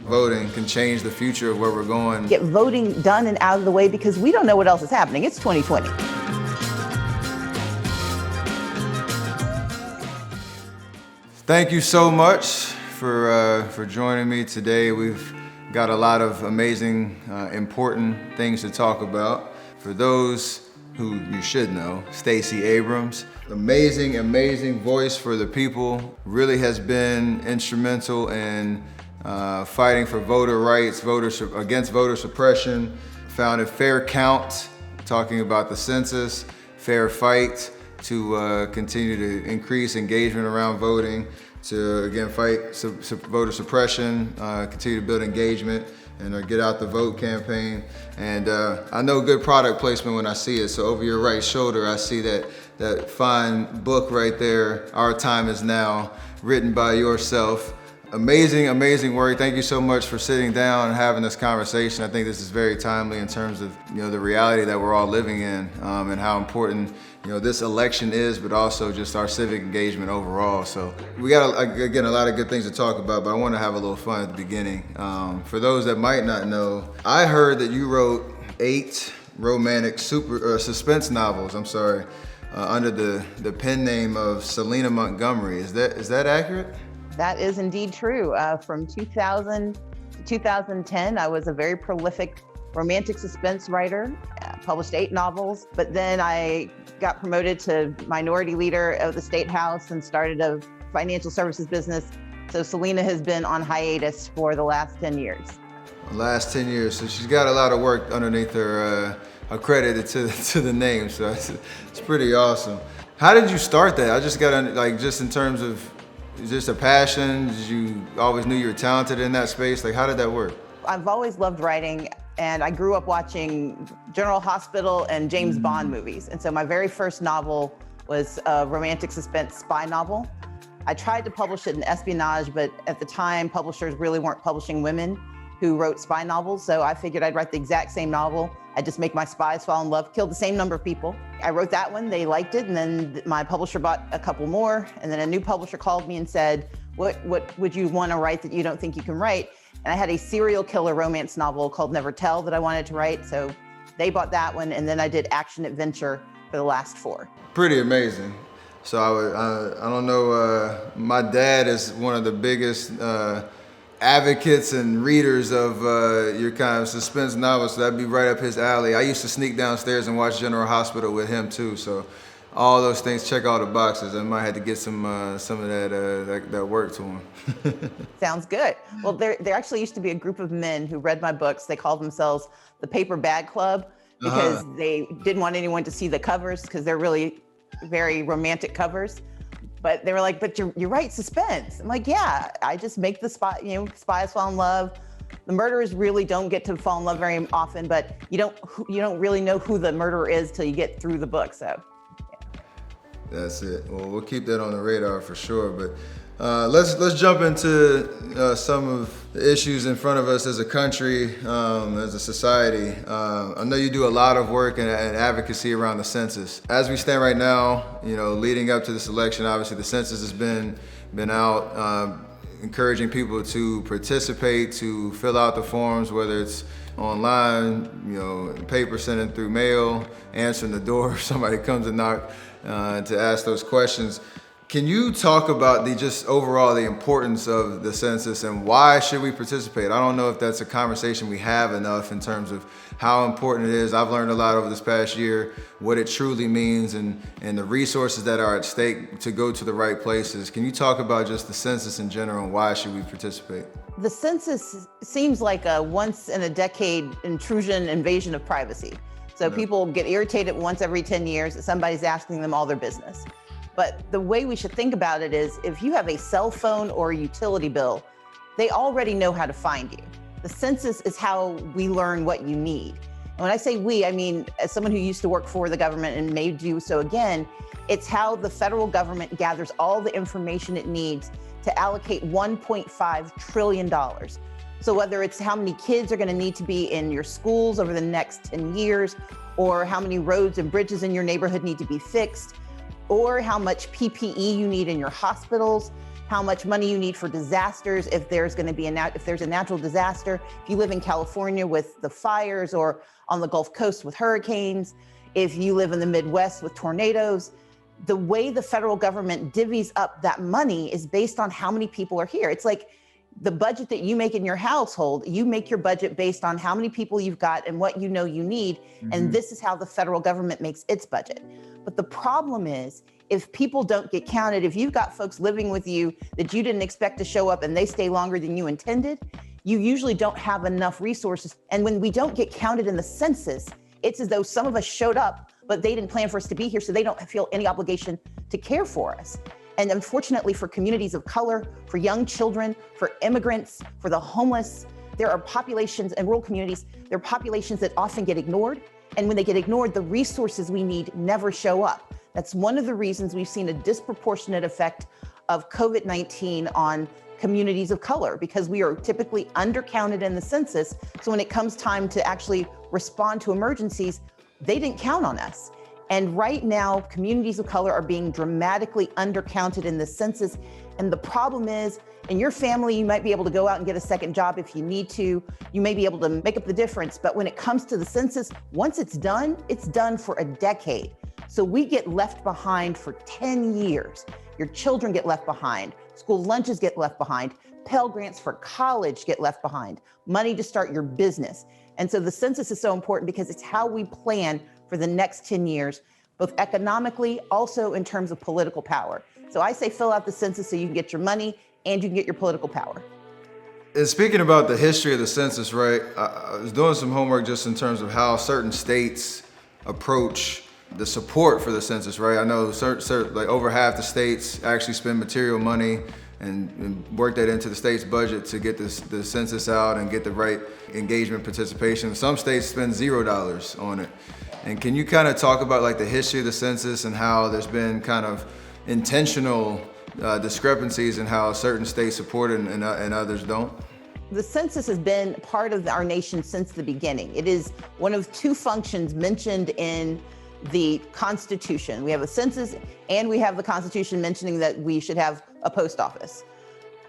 voting can change the future of where we're going. Get voting done and out of the way because we don't know what else is happening. It's 2020. Thank you so much for joining me today. We've got a lot of amazing, important things to talk about. For those who you should know, Stacy Abrams, amazing voice for the people, really has been instrumental in fighting for voter rights, against voter suppression, founded Fair Count, talking about the census, Fair Fight, to continue to increase engagement around voting, to again fight voter suppression, continue to build engagement, and our Get Out the Vote campaign. And I know good product placement when I see it. So over your right shoulder, I see that fine book right there, Our Time Is Now, written by yourself. Amazing work. Thank you so much for sitting down and having this conversation. I think this is very timely in terms of the reality that we're all living in, and how important this election is, but also just our civic engagement overall. So we got again a lot of good things to talk about, but I want to have a little fun at the beginning. For those that might not know, I heard that you wrote 8 romantic suspense novels. Under the pen name of Selena Montgomery. Is that accurate? That is indeed true. From 2000 to 2010, I was a very prolific romantic suspense writer, published 8 novels, but then I got promoted to minority leader of the State House and started a financial services business. So Selena has been on hiatus for the last 10 years. Last 10 years, so she's got a lot of work underneath her, accredited to the name, so it's pretty awesome. How did you start that? I just got just in terms of, is this a passion? Did you always knew you were talented in that space? How did that work? I've always loved writing, and I grew up watching General Hospital and James Bond movies. And so my very first novel was a romantic suspense spy novel. I tried to publish it in espionage, but at the time, publishers really weren't publishing women who wrote spy novels. So I figured I'd write the exact same novel. I'd just make my spies fall in love, kill the same number of people. I wrote that one, they liked it, and then my publisher bought a couple more, and then a new publisher called me and said, what would you want to write that you don't think you can write? And I had a serial killer romance novel called Never Tell that I wanted to write, so they bought that one, and then I did action adventure for the last 4. Pretty amazing. So I don't know, my dad is one of the biggest advocates and readers of your kind of suspense novels, so that'd be right up his alley. I used to sneak downstairs and watch General Hospital with him too, so all those things check all the boxes. I might have to get some of that work to him. Sounds good. Well, there actually used to be a group of men who read my books. They called themselves the Paper Bag Club because they didn't want anyone to see the covers because they're really very romantic covers. But they were like, but you write suspense. I'm like, yeah, I just make the spies fall in love. The murderers really don't get to fall in love very often, but you don't really know who the murderer is till you get through the book. So, yeah. That's it. Well, we'll keep that on the radar for sure. But let's jump into some of the issues in front of us as a country, as a society. I know you do a lot of work and advocacy around the census. As we stand right now, leading up to this election, obviously the census has been out, encouraging people to participate, to fill out the forms, whether it's online, paper, sent in through mail, answering the door if somebody comes and knock, to ask those questions. Can you talk about the importance of the census and why should we participate? I don't know if that's a conversation we have enough in terms of how important it is. I've learned a lot over this past year, what it truly means and the resources that are at stake to go to the right places. Can you talk about just the census in general and why should we participate? The census seems like a once in a decade invasion of privacy. So people get irritated once every 10 years that somebody's asking them all their business. But the way we should think about it is if you have a cell phone or a utility bill, they already know how to find you. The census is how we learn what you need. And when I say we, I mean, as someone who used to work for the government and may do so again, it's how the federal government gathers all the information it needs to allocate $1.5 trillion. So whether it's how many kids are going to need to be in your schools over the next 10 years, or how many roads and bridges in your neighborhood need to be fixed, or how much PPE you need in your hospitals, how much money you need for disasters, if there's going to be if there's a natural disaster, if you live in California with the fires or on the Gulf Coast with hurricanes, if you live in the Midwest with tornadoes. The way the federal government divvies up that money is based on how many people are here. It's like the budget that you make in your household, you make your budget based on how many people you've got and what you know you need. And this is how the federal government makes its budget. But the problem is, if people don't get counted, if you've got folks living with you that you didn't expect to show up and they stay longer than you intended, you usually don't have enough resources. And when we don't get counted in the census, it's as though some of us showed up, but they didn't plan for us to be here, so they don't feel any obligation to care for us. And unfortunately, for communities of color, for young children, for immigrants, for the homeless, there are populations in rural communities, there are populations that often get ignored. And when they get ignored, the resources we need never show up. That's one of the reasons we've seen a disproportionate effect of COVID-19 on communities of color, because we are typically undercounted in the census. So when it comes time to actually respond to emergencies, they didn't count on us. And right now, communities of color are being dramatically undercounted in the census. And the problem is, in your family, you might be able to go out and get a second job if you need to. You may be able to make up the difference. But when it comes to the census, once it's done for a decade. So we get left behind for 10 years. Your children get left behind. School lunches get left behind. Pell Grants for college get left behind. Money to start your business. And so the census is so important because it's how we plan for the next 10 years, both economically, also in terms of political power. So I say fill out the census so you can get your money and you can get your political power. And speaking about the history of the census, right, I was doing some homework just in terms of how certain states approach the support for the census, right? I know certain, like over half the states actually spend material money and work that into the state's budget to get the census out and get the right engagement participation. Some states spend $0 on it. And can you kind of talk about like the history of the census and how there's been kind of intentional discrepancies in how certain states support it and others don't? The census has been part of our nation since the beginning. It is one of two functions mentioned in the Constitution. We have a census and we have the Constitution mentioning that we should have a post office.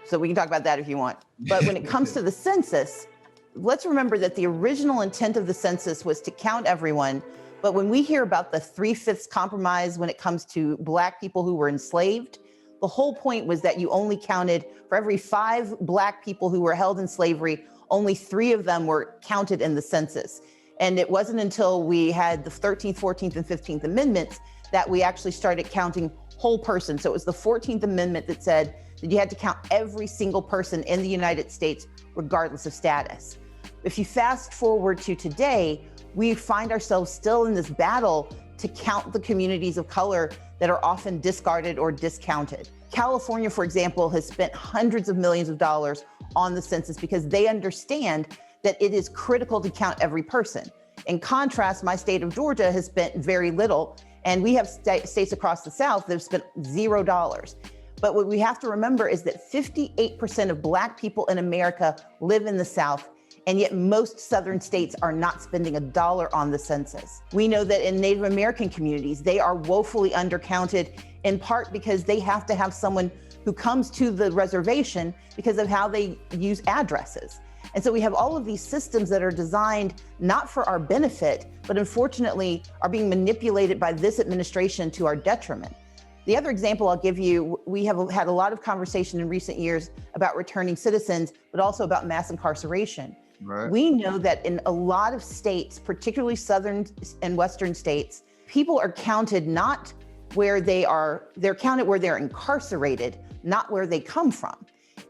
So we can talk about that if you want. But when it comes to the census, let's remember that the original intent of the census was to count everyone. But when we hear about the 3/5 compromise when it comes to Black people who were enslaved, the whole point was that you only counted for every 5 Black people who were held in slavery, only 3 of them were counted in the census. And it wasn't until we had the 13th, 14th, and 15th Amendments that we actually started counting whole person. So it was the 14th Amendment that said that you had to count every single person in the United States, regardless of status. If you fast forward to today, we find ourselves still in this battle to count the communities of color that are often discarded or discounted. California, for example, has spent hundreds of millions of dollars on the census because they understand that it is critical to count every person. In contrast, my state of Georgia has spent very little, and we have states across the South that have spent $0. But what we have to remember is that 58% of Black people in America live in the South, and yet most Southern states are not spending $1 on the census. We know that in Native American communities, they are woefully undercounted, in part because they have to have someone who comes to the reservation because of how they use addresses. And so we have all of these systems that are designed not for our benefit, but unfortunately are being manipulated by this administration to our detriment. The other example I'll give you, we have had a lot of conversation in recent years about returning citizens, but also about mass incarceration. Right. We know that in a lot of states, particularly Southern and Western states, people are counted not where they're counted where they're incarcerated, not where they come from.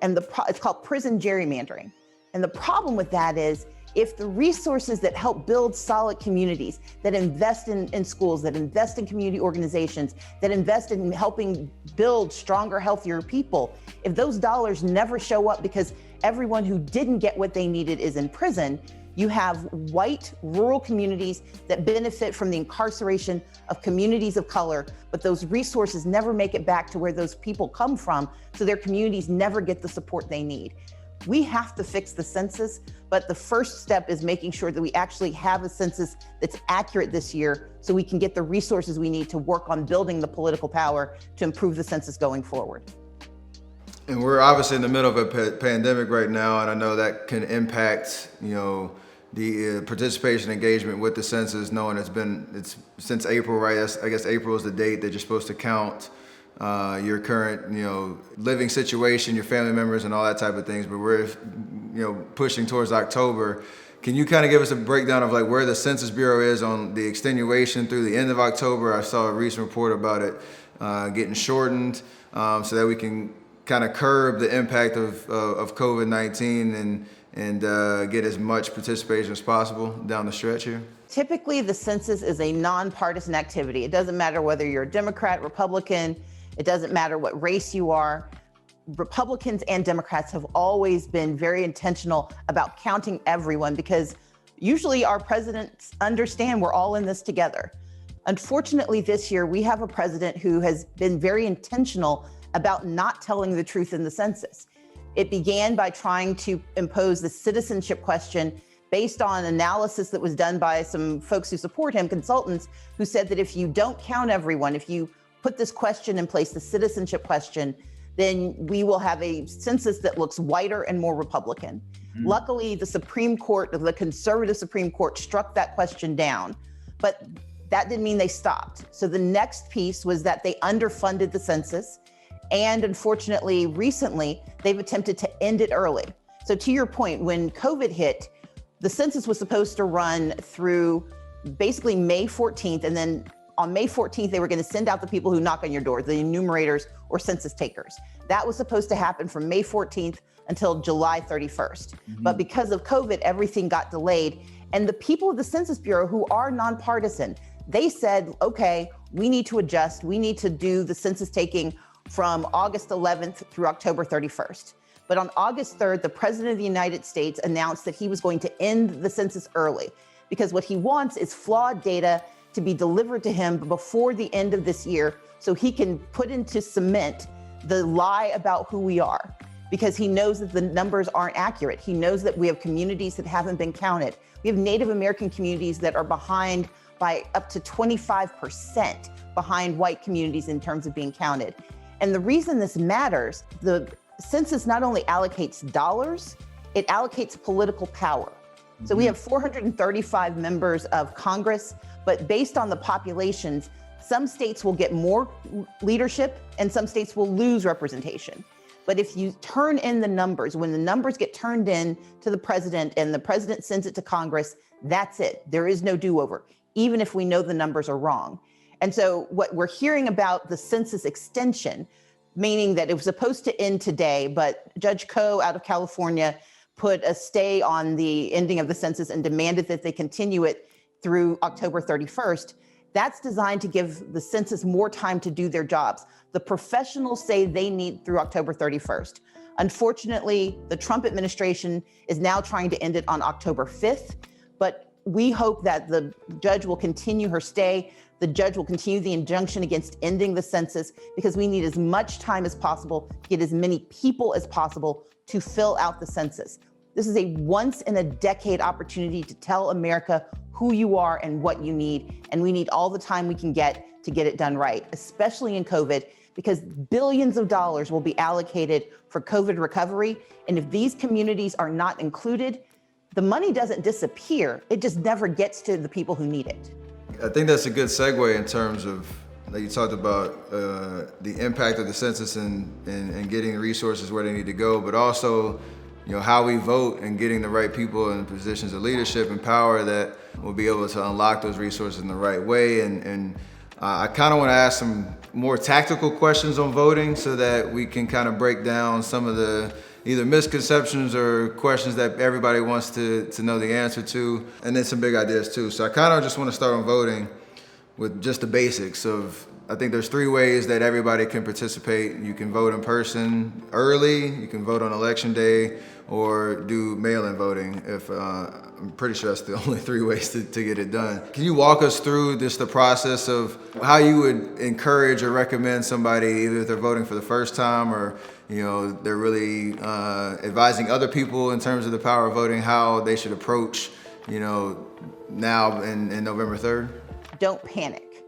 And it's called prison gerrymandering. And the problem with that is, if the resources that help build solid communities, that invest in schools, that invest in community organizations, that invest in helping build stronger, healthier people, if those dollars never show up because everyone who didn't get what they needed is in prison, you have white rural communities that benefit from the incarceration of communities of color, but those resources never make it back to where those people come from, so their communities never get the support they need. We have to fix the census, but the first step is making sure that we actually have a census that's accurate this year so we can get the resources we need to work on building the political power to improve the census going forward. And we're obviously in the middle of a pandemic right now, and I know that can impact, the participation engagement with the census, knowing it's since April, right? I guess April is the date that you're supposed to count your current, living situation, your family members, and all that type of things. But we're, pushing towards October. Can you kind of give us a breakdown of like where the Census Bureau is on the extenuation through the end of October? I saw a recent report about it getting shortened so that we can kind of curb the impact of COVID-19 and get as much participation as possible down the stretch here? Typically, the census is a nonpartisan activity. It doesn't matter whether you're a Democrat, Republican, it doesn't matter what race you are. Republicans and Democrats have always been very intentional about counting everyone because usually our presidents understand we're all in this together. Unfortunately, this year, we have a president who has been very intentional about not telling the truth in the census. It began by trying to impose the citizenship question based on analysis that was done by some folks who support him, consultants, who said that if you don't count everyone, if you put this question in place, the citizenship question, then we will have a census that looks whiter and more Republican. Mm-hmm. Luckily, the Supreme Court, the conservative Supreme Court, struck that question down, but that didn't mean they stopped. So the next piece was that they underfunded the census. And unfortunately, recently, they've attempted to end it early. So to your point, when COVID hit, the census was supposed to run through basically May 14th. And then on May 14th, they were going to send out the people who knock on your door, the enumerators or census takers. That was supposed to happen from May 14th until July 31st. Mm-hmm. But because of COVID, everything got delayed. And the people of the Census Bureau, who are nonpartisan, they said, okay, we need to adjust. We need to do the census taking from August 11th through October 31st. But on August 3rd, the President of the United States announced that he was going to end the census early because what he wants is flawed data to be delivered to him before the end of this year so he can put into cement the lie about who we are, because he knows that the numbers aren't accurate. He knows that we have communities that haven't been counted. We have Native American communities that are behind by up to 25% behind white communities in terms of being counted. And the reason this matters, the census not only allocates dollars, it allocates political power. So we have 435 members of Congress, but based on the populations, some states will get more leadership and some states will lose representation. But if you turn in the numbers, when the numbers get turned in to the president and the president sends it to Congress, that's it. There is no do-over, even if we know the numbers are wrong. And so what we're hearing about the census extension, meaning that it was supposed to end today, but Judge Koh out of California put a stay on the ending of the census and demanded that they continue it through October 31st. That's designed to give the census more time to do their jobs. The professionals say they need through October 31st. Unfortunately, the Trump administration is now trying to end it on October 5th, but we hope that the judge will continue her stay. The judge will continue the injunction against ending the census because we need as much time as possible to get as many people as possible to fill out the census. This is a once in a decade opportunity to tell America who you are and what you need. And we need all the time we can get to get it done right, especially in COVID, because billions of dollars will be allocated for COVID recovery. And if these communities are not included, the money doesn't disappear. It just never gets to the people who need it. I think that's a good segue in terms of, like you talked about, the impact of the census and getting the resources where they need to go, but also, how we vote and getting the right people in positions of leadership and power that will be able to unlock those resources in the right way. And I kind of want to ask some more tactical questions on voting so that we can kind of break down some of the either misconceptions or questions that everybody wants to know the answer to, and then some big ideas too. So I kind of just want to start on voting with just the basics of, I think there's 3 ways that everybody can participate. You can vote in person early, you can vote on election day, or do mail-in voting. I'm pretty sure that's the only 3 ways to get it done. Can you walk us through just the process of how you would encourage or recommend somebody, either if they're voting for the first time or they're really advising other people in terms of the power of voting, how they should approach now in November 3rd? Don't panic.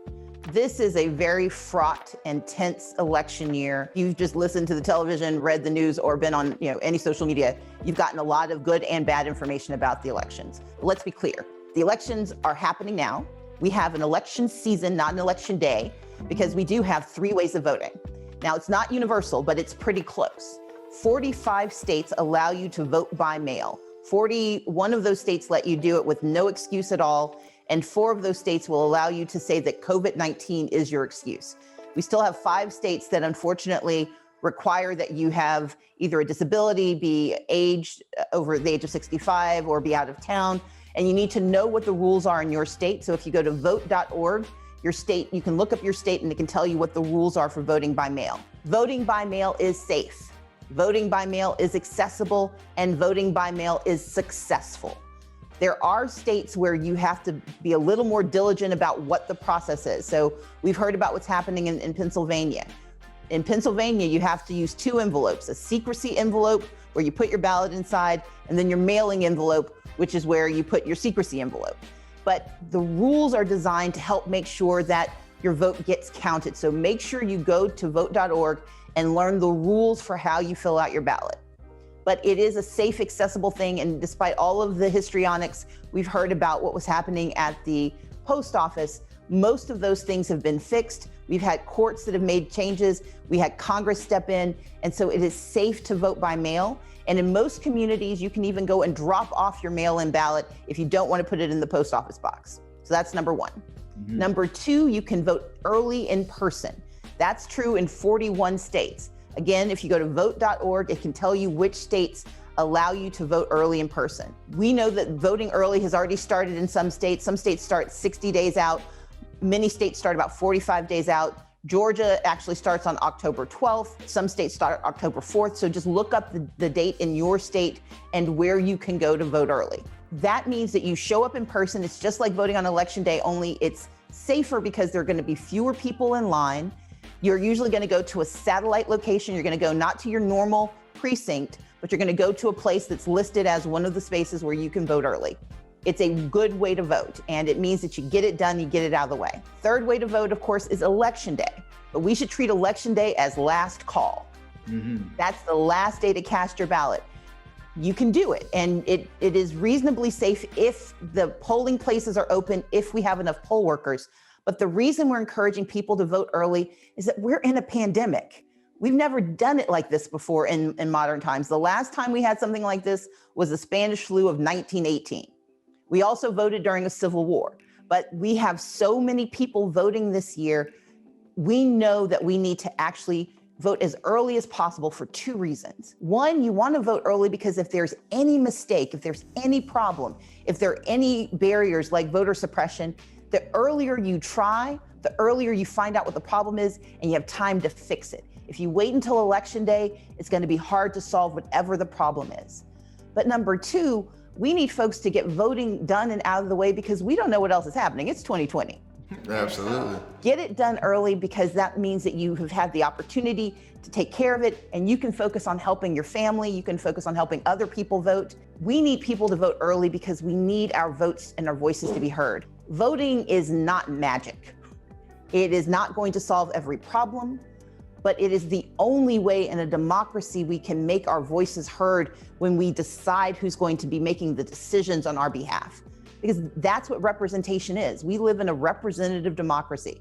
This is a very fraught and tense election year. You've just listened to the television, read the news, or been on any social media. You've gotten a lot of good and bad information about the elections. But let's be clear. The elections are happening now. We have an election season, not an election day, because we do have 3 ways of voting. Now, it's not universal, but it's pretty close. 45 states allow you to vote by mail. 41 of those states let you do it with no excuse at all. And 4 of those states will allow you to say that COVID-19 is your excuse. We still have 5 states that unfortunately require that you have either a disability, be aged over the age of 65, or be out of town. And you need to know what the rules are in your state. So if you go to vote.org, your state, you can look up your state and it can tell you what the rules are for voting by mail. Voting by mail is safe. Voting by mail is accessible, and voting by mail is successful. There are states where you have to be a little more diligent about what the process is. So we've heard about what's happening in Pennsylvania. In Pennsylvania, you have to use 2 envelopes, a secrecy envelope where you put your ballot inside, and then your mailing envelope, which is where you put your secrecy envelope. But the rules are designed to help make sure that your vote gets counted. So make sure you go to vote.org and learn the rules for how you fill out your ballot. But it is a safe, accessible thing. And despite all of the histrionics, we've heard about what was happening at the post office. Most of those things have been fixed. We've had courts that have made changes. We had Congress step in. And so it is safe to vote by mail. And in most communities, you can even go and drop off your mail-in ballot if you don't want to put it in the post office box. So that's number 1. Mm-hmm. Number 2, you can vote early in person. That's true in 41 states. Again, if you go to vote.org, it can tell you which states allow you to vote early in person. We know that voting early has already started in some states. Some states start 60 days out. Many states start about 45 days out. Georgia actually starts on October 12th. Some states start October 4th. So just look up the date in your state and where you can go to vote early. That means that you show up in person. It's just like voting on election day, only it's safer because there are going to be fewer people in line. You're usually going to go to a satellite location. You're going to go not to your normal precinct, but you're going to go to a place that's listed as one of the spaces where you can vote early. It's a good way to vote, and it means that you get it done, you get it out of the way. Third way to vote, of course, is election day. But we should treat election day as last call. Mm-hmm. That's the last day to cast your ballot. You can do it, and it is reasonably safe if the polling places are open, if we have enough poll workers. But the reason we're encouraging people to vote early is that we're in a pandemic. We've never done it like this before in modern times. The last time we had something like this was the Spanish flu of 1918. We also voted during a civil war, but we have so many people voting this year. We know that we need to actually vote as early as possible for 2 reasons. One, you want to vote early because if there's any mistake, if there's any problem, if there are any barriers like voter suppression, the earlier you try, the earlier you find out what the problem is and you have time to fix it. If you wait until election day, it's going to be hard to solve whatever the problem is. But number 2, we need folks to get voting done and out of the way because we don't know what else is happening. It's 2020. Absolutely. Get it done early because that means that you have had the opportunity to take care of it and you can focus on helping your family. You can focus on helping other people vote. We need people to vote early because we need our votes and our voices to be heard. Voting is not magic. It is not going to solve every problem, but it is the only way in a democracy we can make our voices heard when we decide who's going to be making the decisions on our behalf. Because that's what representation is. We live in a representative democracy.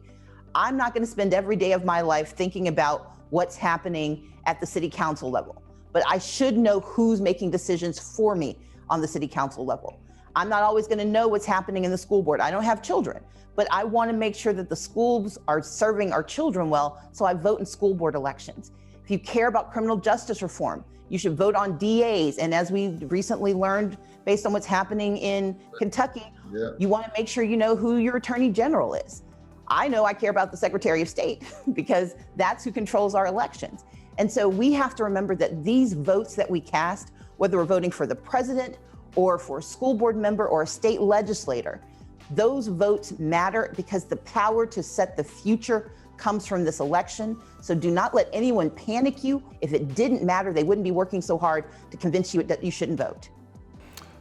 I'm not going to spend every day of my life thinking about what's happening at the city council level, but I should know who's making decisions for me on the city council level. I'm not always going to know what's happening in the school board. I don't have children, but I want to make sure that the schools are serving our children well, so I vote in school board elections. If you care about criminal justice reform, you should vote on DAs. And as we recently learned, based on what's happening in Kentucky, you want to make sure you know who your attorney general is. I know I care about the Secretary of State because that's who controls our elections. And so we have to remember that these votes that we cast, whether we're voting for the president or for a school board member or a state legislator, those votes matter because the power to set the future comes from this election. So do not let anyone panic you. If it didn't matter, they wouldn't be working so hard to convince you that you shouldn't vote.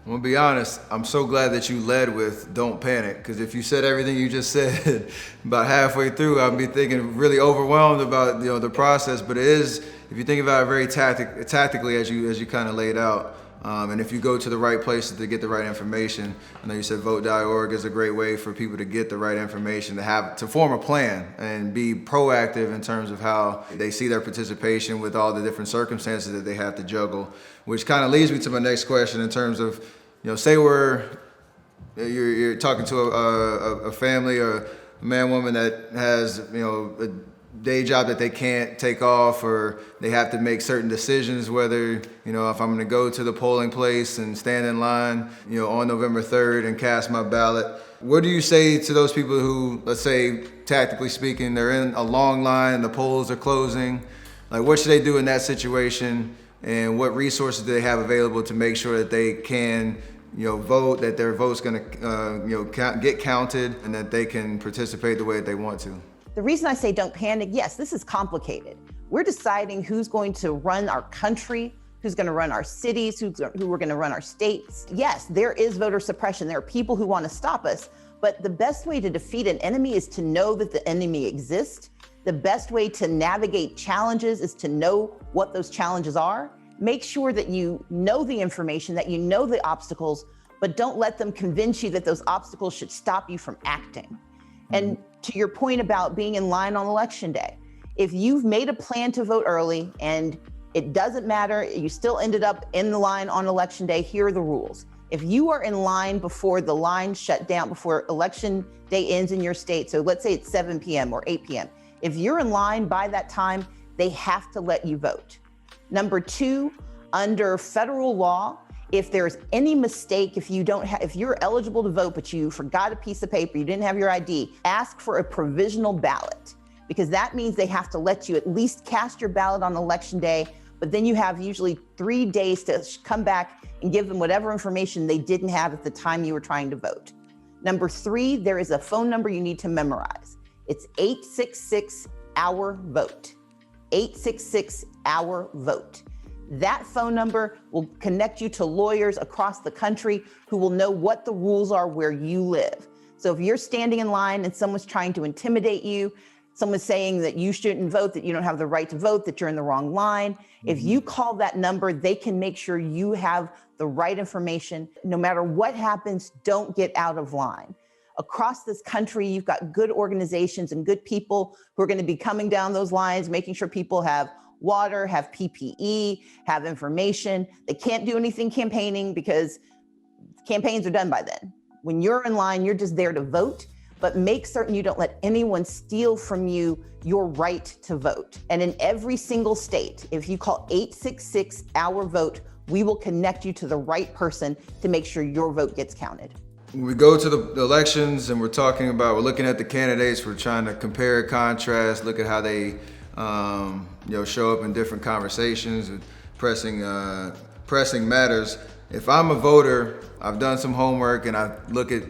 I'm gonna be honest, I'm so glad that you led with don't panic, because if you said everything you just said about halfway through, I'd be thinking really overwhelmed about the process. But it is, if you think about it very tactically as you kind of laid out, and if you go to the right places to get the right information. I know you said vote.org is a great way for people to get the right information, to form a plan and be proactive in terms of how they see their participation with all the different circumstances that they have to juggle, which kind of leads me to my next question in terms of, say you're talking to a family or a man, woman that has, a day job that they can't take off, or they have to make certain decisions whether, if I'm going to go to the polling place and stand in line, on November 3rd and cast my ballot. What do you say to those people who, let's say, tactically speaking, they're in a long line and the polls are closing? Like, what should they do in that situation? And what resources do they have available to make sure that they can, vote, that their vote's going to, get counted, and that they can participate the way that they want to? The reason I say don't panic, yes, this is complicated. We're deciding who's going to run our country, who's going to run our cities, who are going to run our states. Yes, there is voter suppression. There are people who want to stop us, but the best way to defeat an enemy is to know that the enemy exists. The best way to navigate challenges is to know what those challenges are. Make sure that you know the information, that you know the obstacles, but don't let them convince you that those obstacles should stop you from acting. And to your point about being in line on election day, if you've made a plan to vote early and it doesn't matter, you still ended up in the line on election day, here are the rules. If you are in line before the line shut down, before election day ends in your state, so let's say it's 7 p.m. or 8 p.m. If you're in line by that time, they have to let you vote. Number two, under federal law, if there's any mistake, if you're eligible to vote, but you forgot a piece of paper, you didn't have your ID, ask for a provisional ballot, because that means they have to let you at least cast your ballot on election day, but then you have usually 3 days to come back and give them whatever information they didn't have at the time you were trying to vote. Number three, there is a phone number you need to memorize. It's 866-OUR-VOTE. 866-OUR-VOTE. That phone number will connect you to lawyers across the country who will know what the rules are where you live. So if you're standing in line and someone's trying to intimidate you, someone's saying that you shouldn't vote, that you don't have the right to vote, that you're in the wrong line, if you call that number, they can make sure you have the right information. No matter what happens, don't get out of line. Across this country, you've got good organizations and good people who are going to be coming down those lines, making sure people have water, have PPE, have information. They can't do anything campaigning because campaigns are done by then. When you're in line, you're just there to vote, but make certain you don't let anyone steal from you your right to vote. And in every single state, if you call 866-OUR-VOTE, we will connect you to the right person to make sure your vote gets counted. When we go to the elections and we're looking at the candidates, we're trying to compare, contrast, look at how they show up in different conversations and pressing matters. If I'm a voter, I've done some homework and I look at,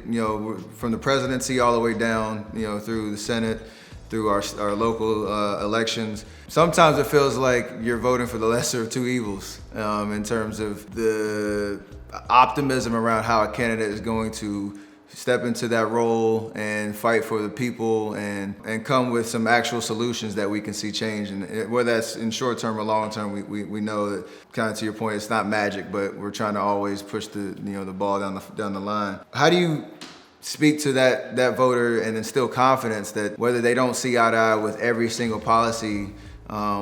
from the presidency all the way down, through the Senate, through our local elections. Sometimes it feels like you're voting for the lesser of two evils in terms of the optimism around how a candidate is going to step into that role and fight for the people and come with some actual solutions that we can see change. And whether that's in short term or long term, we know that, kind of to your point, it's not magic, but we're trying to always push the ball down the line. How do you speak to that voter and instill confidence that whether they don't see eye to eye with every single policy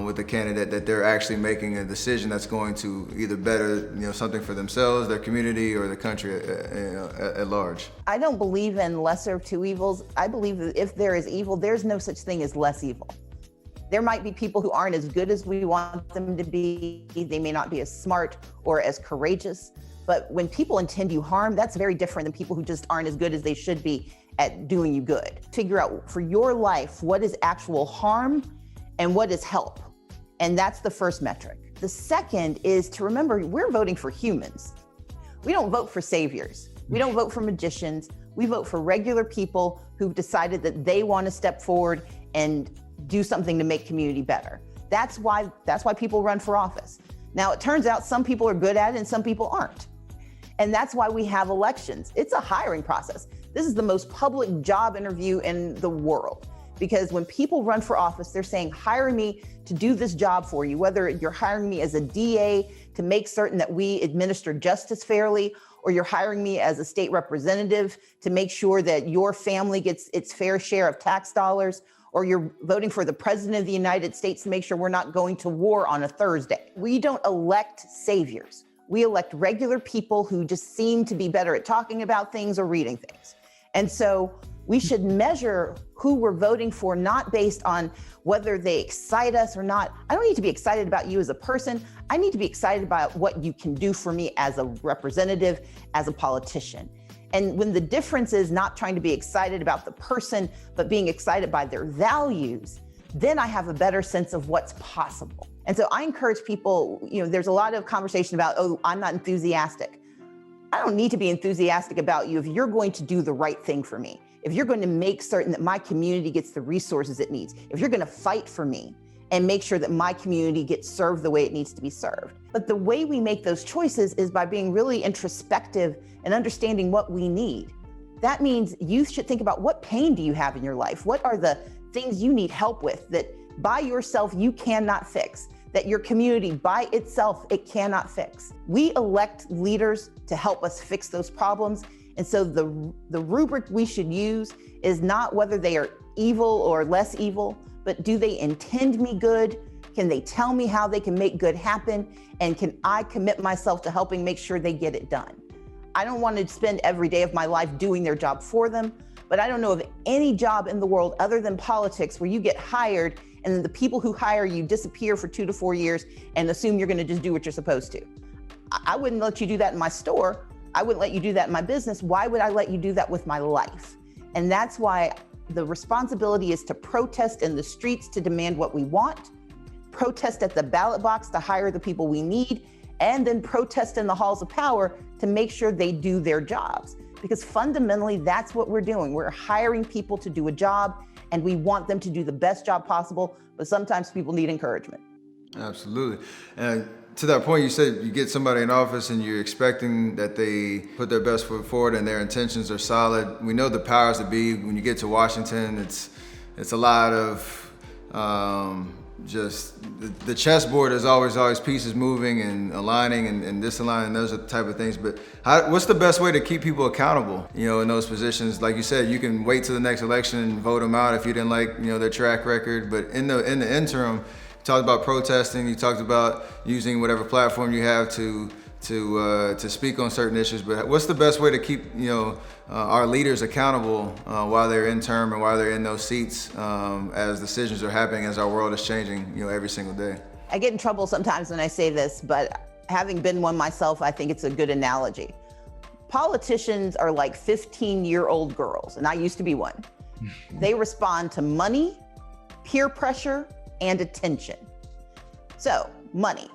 with the candidate, that they're actually making a decision that's going to either better something for themselves, their community, or the country at large? I don't believe in lesser of two evils. I believe that if there is evil, there's no such thing as less evil. There might be people who aren't as good as we want them to be. They may not be as smart or as courageous. But when people intend you harm, that's very different than people who just aren't as good as they should be at doing you good. Figure out for your life what is actual harm and what is help. And that's the first metric. The second is to remember we're voting for humans. We don't vote for saviors. We don't vote for magicians. We vote for regular people who've decided that they want to step forward and do something to make community better. That's why people run for office. Now, it turns out some people are good at it and some people aren't. And that's why we have elections. It's a hiring process. This is the most public job interview in the world, because when people run for office, they're saying, hire me to do this job for you, whether you're hiring me as a DA to make certain that we administer justice fairly, or you're hiring me as a state representative to make sure that your family gets its fair share of tax dollars, or you're voting for the president of the United States to make sure we're not going to war on a Thursday. We don't elect saviors. We elect regular people who just seem to be better at talking about things or reading things. And so we should measure who we're voting for, not based on whether they excite us or not. I don't need to be excited about you as a person. I need to be excited about what you can do for me as a representative, as a politician. And when the difference is not trying to be excited about the person, but being excited by their values, then I have a better sense of what's possible. And so I encourage people, there's a lot of conversation about, oh, I'm not enthusiastic. I don't need to be enthusiastic about you if you're going to do the right thing for me. If you're going to make certain that my community gets the resources it needs, if you're going to fight for me and make sure that my community gets served the way it needs to be served. But the way we make those choices is by being really introspective and understanding what we need. That means you should think about, what pain do you have in your life? What are the things you need help with that by yourself you cannot fix, that your community by itself it cannot fix? We elect leaders to help us fix those problems. And so the rubric we should use is not whether they are evil or less evil, but do they intend me good? Can they tell me how they can make good happen? And can I commit myself to helping make sure they get it done? I don't want to spend every day of my life doing their job for them, but I don't know of any job in the world other than politics where you get hired and then the people who hire you disappear for 2 to 4 years and assume you're going to just do what you're supposed to. I wouldn't let you do that in my store. I wouldn't let you do that in my business. Why would I let you do that with my life? And that's why the responsibility is to protest in the streets to demand what we want, protest at the ballot box to hire the people we need, and then protest in the halls of power to make sure they do their jobs. Because fundamentally, that's what we're doing. We're hiring people to do a job, and we want them to do the best job possible, but sometimes people need encouragement. Absolutely. And to that point, you said you get somebody in office and you're expecting that they put their best foot forward and their intentions are solid. We know the powers that be. When you get to Washington, it's a lot of just the chessboard is always pieces moving and aligning and disaligning, those are the type of things. But what's the best way to keep people accountable, in those positions? Like you said, you can wait till the next election and vote them out if you didn't like, their track record. But in the interim, you talked about protesting, you talked about using whatever platform you have to speak on certain issues. But what's the best way to keep, our leaders accountable while they're in term and while they're in those seats as decisions are happening, as our world is changing, every single day? I get in trouble sometimes when I say this, but having been one myself, I think it's a good analogy. Politicians are like 15-year-old girls, and I used to be one. They respond to money, peer pressure, and attention. So, money.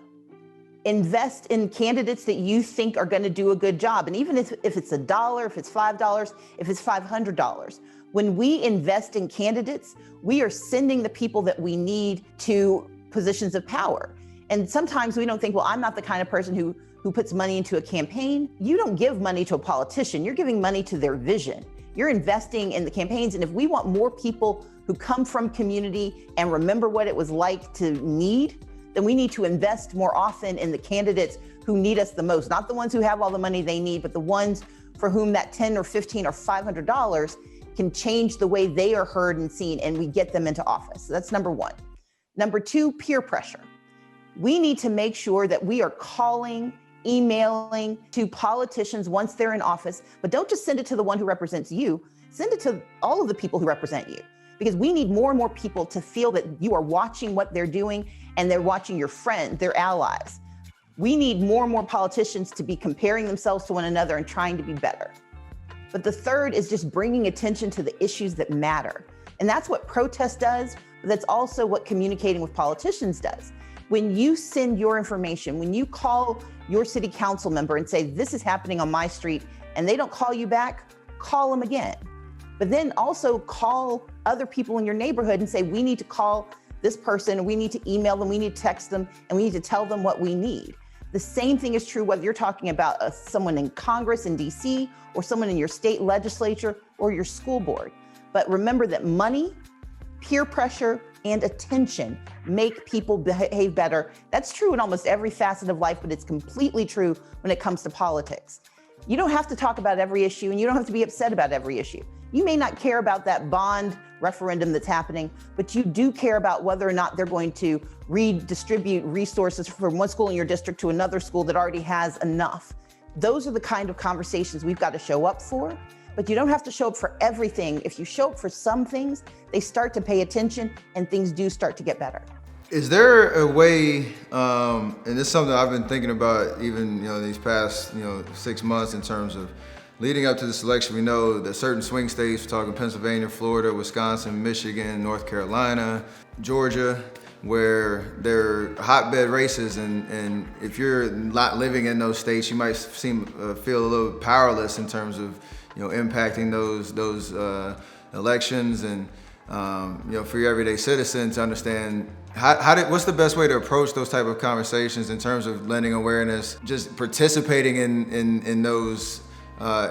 Invest in candidates that you think are going to do a good job. And even if it's $1, if it's $5, if it's $500, when we invest in candidates, we are sending the people that we need to positions of power. And sometimes we don't think, well, I'm not the kind of person who puts money into a campaign. You don't give money to a politician. You're giving money to their vision. You're investing in the campaigns. And if we want more people who come from community and remember what it was like to need, then we need to invest more often in the candidates who need us the most, not the ones who have all the money they need, but the ones for whom that $10 or $15 or $500 can change the way they are heard and seen, and we get them into office. So that's number one. Number two, peer pressure. We need to make sure that we are calling, emailing to politicians once they're in office, but don't just send it to the one who represents you, send it to all of the people who represent you. Because we need more and more people to feel that you are watching what they're doing and they're watching your friends, their allies. We need more and more politicians to be comparing themselves to one another and trying to be better. But the third is just bringing attention to the issues that matter. And that's what protest does, but that's also what communicating with politicians does. When you send your information, when you call your city council member and say, this is happening on my street, and they don't call you back, call them again. But then also call other people in your neighborhood and say, we need to call this person, and we need to email them, we need to text them, and we need to tell them what we need. The same thing is true whether you're talking about someone in Congress in DC or someone in your state legislature or your school board. But remember that money, peer pressure, and attention make people behave better. That's true in almost every facet of life, but it's completely true when it comes to politics. You don't have to talk about every issue, and you don't have to be upset about every issue. You may not care about that bond referendum that's happening, but you do care about whether or not they're going to redistribute resources from one school in your district to another school that already has enough. Those are the kind of conversations we've got to show up for, but you don't have to show up for everything. If you show up for some things, they start to pay attention and things do start to get better. Is there a way, and this is something I've been thinking about even these past 6 months in terms of leading up to this election? We know that certain swing states, we're talking Pennsylvania, Florida, Wisconsin, Michigan, North Carolina, Georgia, where they're hotbed races, and if you're not living in those states, you might feel a little powerless in terms of impacting those elections, and for your everyday citizen to understand what's the best way to approach those type of conversations in terms of lending awareness, just participating in those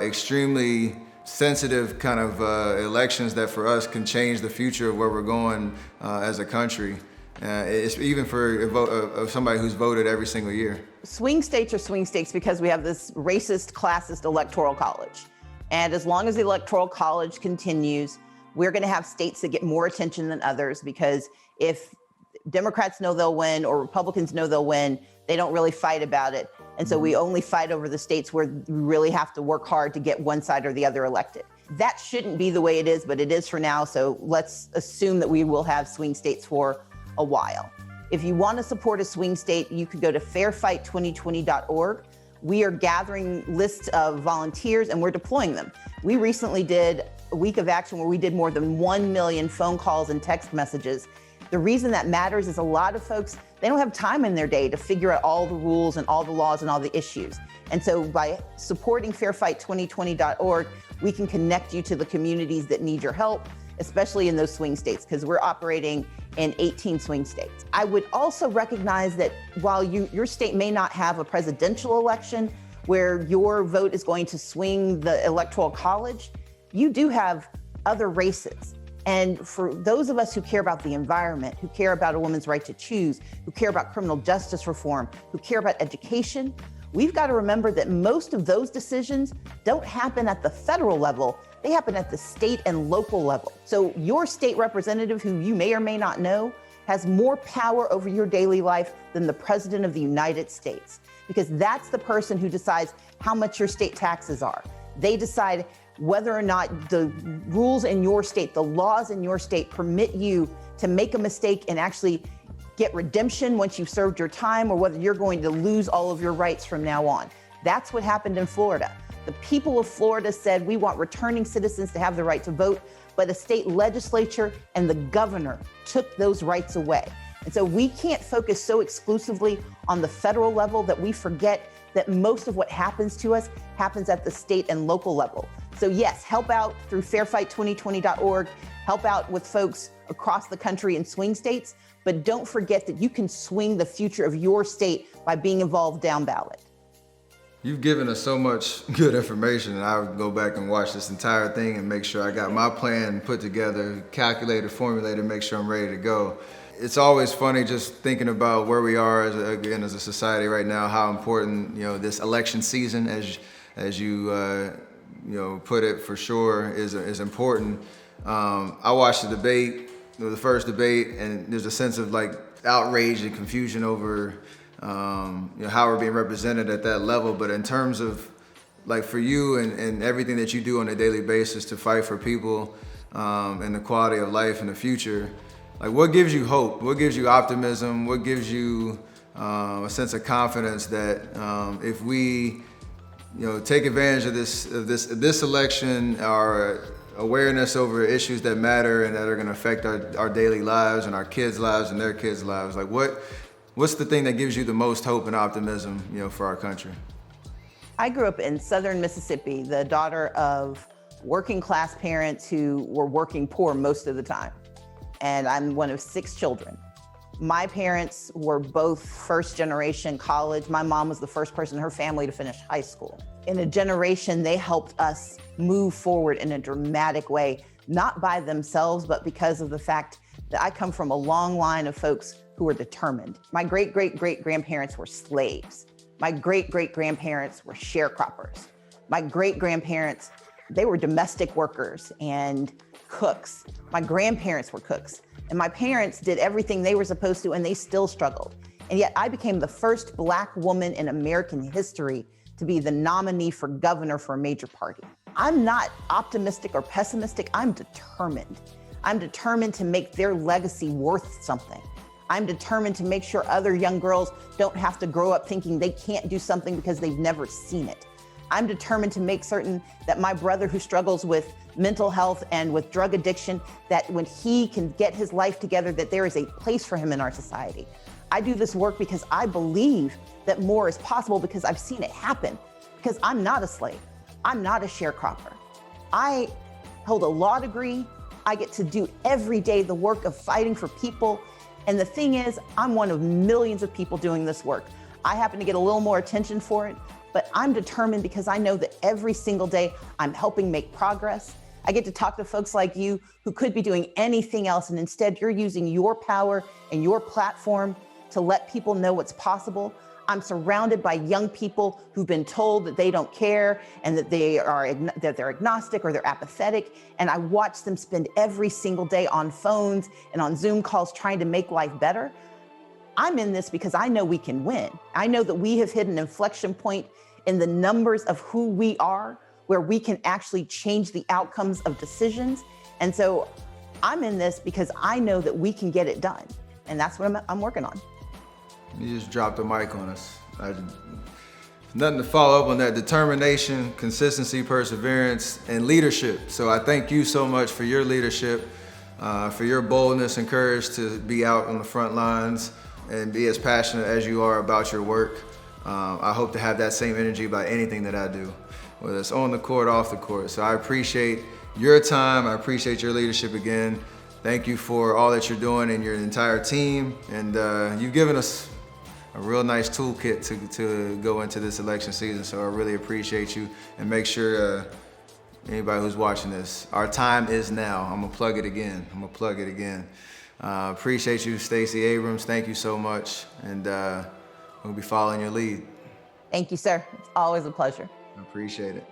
extremely sensitive kind of elections that for us can change the future of where we're going as a country. It's even for a vote of somebody who's voted every single year. Swing states are swing states because we have this racist, classist electoral college. And as long as the electoral college continues, we're going to have states that get more attention than others, because if Democrats know they'll win or Republicans know they'll win, they don't really fight about it. And so we only fight over the states where we really have to work hard to get one side or the other elected. That shouldn't be the way it is, but it is for now. So let's assume that we will have swing states for a while. If you want to support a swing state, you could go to fairfight2020.org. We are gathering lists of volunteers and we're deploying them. We recently did a week of action where we did more than 1 million phone calls and text messages. The reason that matters is a lot of folks, they don't have time in their day to figure out all the rules and all the laws and all the issues. And so by supporting fairfight2020.org, we can connect you to the communities that need your help, especially in those swing states, because we're operating in 18 swing states. I would also recognize that while your state may not have a presidential election where your vote is going to swing the electoral college, you do have other races. And for those of us who care about the environment, who care about a woman's right to choose, who care about criminal justice reform, who care about education, we've got to remember that most of those decisions don't happen at the federal level. They happen at the state and local level. So your state representative, who you may or may not know, has more power over your daily life than the President of the United States, because that's the person who decides how much your state taxes are. They decide whether or not the rules in your state, the laws in your state permit you to make a mistake and actually get redemption once you've served your time, or whether you're going to lose all of your rights from now on. That's what happened in Florida. The people of Florida said, we want returning citizens to have the right to vote, but the state legislature and the governor took those rights away. And so we can't focus so exclusively on the federal level that we forget that most of what happens to us happens at the state and local level. So yes, help out through fairfight2020.org, help out with folks across the country in swing states, but don't forget that you can swing the future of your state by being involved down ballot. You've given us so much good information, and I would go back and watch this entire thing and make sure I got my plan put together, calculated, formulated, make sure I'm ready to go. It's always funny just thinking about where we are as a society right now, how important this election season, as you put it, for sure is important. I watched the debate, the first debate, and there's a sense of like outrage and confusion over how we're being represented at that level. But in terms of like for you and everything that you do on a daily basis to fight for people and the quality of life in the future, like what gives you hope? What gives you optimism? What gives you a sense of confidence that if we take advantage of this election, our awareness over issues that matter and that are going to affect our daily lives and our kids' lives and their kids' lives, like what's the thing that gives you the most hope and optimism, for our country? I grew up in southern Mississippi, the daughter of working class parents who were working poor most of the time. And I'm one of 6 children. My parents were both first generation college. My mom was the first person in her family to finish high school. In a generation, they helped us move forward in a dramatic way, not by themselves, but because of the fact that I come from a long line of folks who were determined. My great-great-great-grandparents were slaves. My great-great-grandparents were sharecroppers. My great-grandparents, they were domestic workers and cooks. My grandparents were cooks. And my parents did everything they were supposed to, and they still struggled. And yet I became the first Black woman in American history to be the nominee for governor for a major party. I'm not optimistic or pessimistic, I'm determined. I'm determined to make their legacy worth something. I'm determined to make sure other young girls don't have to grow up thinking they can't do something because they've never seen it. I'm determined to make certain that my brother who struggles with mental health and with drug addiction, that when he can get his life together, that there is a place for him in our society. I do this work because I believe that more is possible, because I've seen it happen, because I'm not a slave. I'm not a sharecropper. I hold a law degree. I get to do every day the work of fighting for people. And the thing is, I'm one of millions of people doing this work. I happen to get a little more attention for it, but I'm determined because I know that every single day I'm helping make progress. I get to talk to folks like you who could be doing anything else, and instead you're using your power and your platform to let people know what's possible. I'm surrounded by young people who've been told that they don't care and that they're agnostic or they're apathetic, and I watch them spend every single day on phones and on Zoom calls trying to make life better. I'm in this because I know we can win. I know that we have hit an inflection point in the numbers of who we are, where we can actually change the outcomes of decisions. And so I'm in this because I know that we can get it done. And that's what I'm working on. You just dropped the mic on us. Nothing to follow up on that: determination, consistency, perseverance, and leadership. So I thank you so much for your leadership, for your boldness and courage to be out on the front lines and be as passionate as you are about your work. I hope to have that same energy about anything that I do, whether it's on the court, off the court. So I appreciate your time. I appreciate your leadership again. Thank you for all that you're doing and your entire team. And you've given us a real nice toolkit to go into this election season. So I really appreciate you, and make sure anybody who's watching this, our time is now. I'm gonna plug it again. Appreciate you, Stacy Abrams. Thank you so much. And we'll be following your lead. Thank you, sir. It's always a pleasure. I appreciate it.